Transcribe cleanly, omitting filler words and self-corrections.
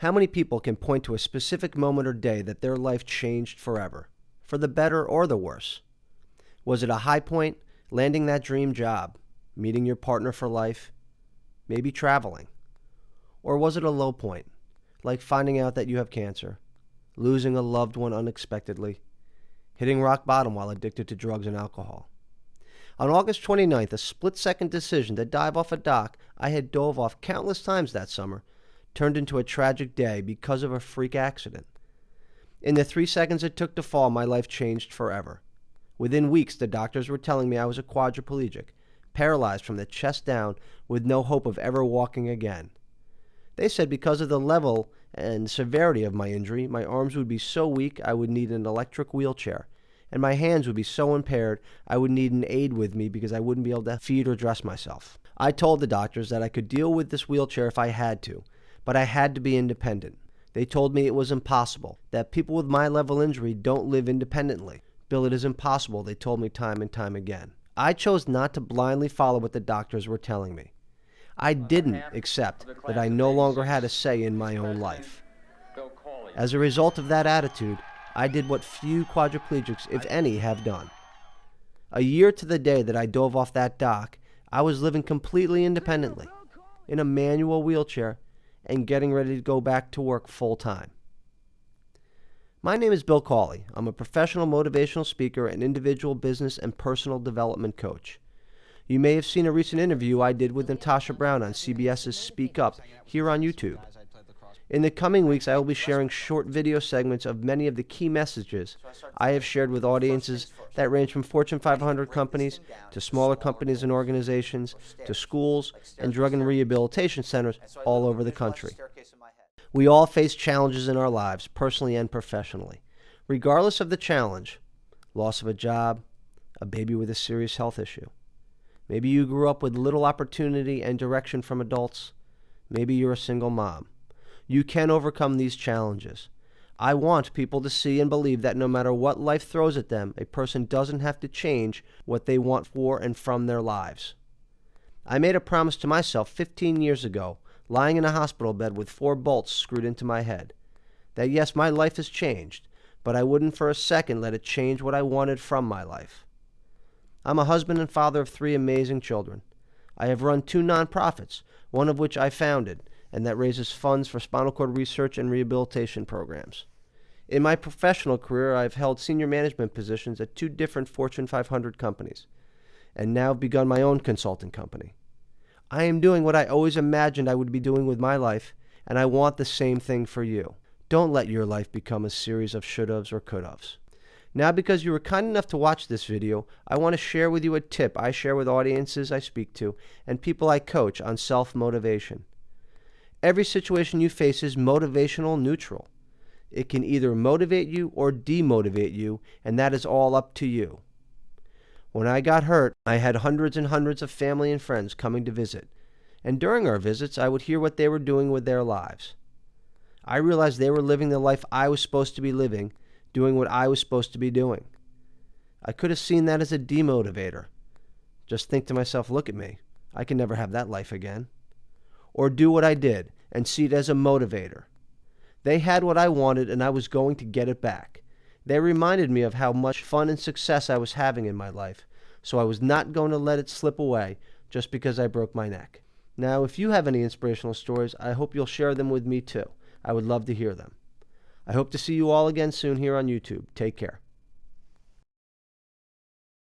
How many people can point to a specific moment or day that their life changed forever, for the better or the worse? Was it a high point, landing that dream job, meeting your partner for life, maybe traveling? Or was it a low point, like finding out that you have cancer, losing a loved one unexpectedly, hitting rock bottom while addicted to drugs and alcohol? On August 29th, a split-second decision to dive off a dock I had dove off countless times that summer turned into a tragic day because of a freak accident. In the 3 seconds it took to fall, my life changed forever. Within weeks, the doctors were telling me I was a quadriplegic, paralyzed from the chest down with no hope of ever walking again. They said because of the level and severity of my injury, my arms would be so weak I would need an electric wheelchair, and my hands would be so impaired I would need an aide with me because I wouldn't be able to feed or dress myself. I told the doctors that I could deal with this wheelchair if I had to, but I had to be independent. They told me it was impossible, that people with my level injury don't live independently. Bill, it is impossible, they told me time and time again. I chose not to blindly follow what the doctors were telling me. I didn't accept that I no longer had a say in my own life. As a result of that attitude, I did what few quadriplegics, if any, have done. A year to the day that I dove off that dock, I was living completely independently, in a manual wheelchair, and getting ready to go back to work full-time. My name is Bill Cawley. I'm a professional motivational speaker and individual business and personal development coach. You may have seen a recent interview I did with Natasha Brown on CBS's Speak Up here on YouTube. In the coming weeks, I will be sharing short video segments of many of the key messages I have shared with audiences that range from Fortune 500 companies to smaller companies and organizations to schools and drug and rehabilitation centers all over the country. We all face challenges in our lives, personally and professionally. Regardless of the challenge, loss of a job, a baby with a serious health issue. Maybe you grew up with little opportunity and direction from adults. Maybe you're a single mom. You can overcome these challenges. I want people to see and believe that no matter what life throws at them, a person doesn't have to change what they want for and from their lives. I made a promise to myself 15 years ago, lying in a hospital bed with 4 bolts screwed into my head, that yes, my life has changed, but I wouldn't for a second let it change what I wanted from my life. I'm a husband and father of 3 amazing children. I have run 2 nonprofits, one of which I founded, and that raises funds for spinal cord research and rehabilitation programs. In my professional career, I've held senior management positions at 2 different Fortune 500 companies, and now have begun my own consulting company. I am doing what I always imagined I would be doing with my life, and I want the same thing for you. Don't let your life become a series of should-haves or could-haves. Now, because you were kind enough to watch this video, I want to share with you a tip I share with audiences I speak to and people I coach on self-motivation. Every situation you face is motivational neutral. It can either motivate you or demotivate you, and that is all up to you. When I got hurt, I had hundreds and hundreds of family and friends coming to visit, and during our visits, I would hear what they were doing with their lives. I realized they were living the life I was supposed to be living, doing what I was supposed to be doing. I could have seen that as a demotivator. Just think to myself, look at me. I can never have that life again. Or do what I did and see it as a motivator. They had what I wanted and I was going to get it back. They reminded me of how much fun and success I was having in my life, so I was not going to let it slip away just because I broke my neck. Now, if you have any inspirational stories, I hope you'll share them with me too. I would love to hear them. I hope to see you all again soon here on YouTube. Take care.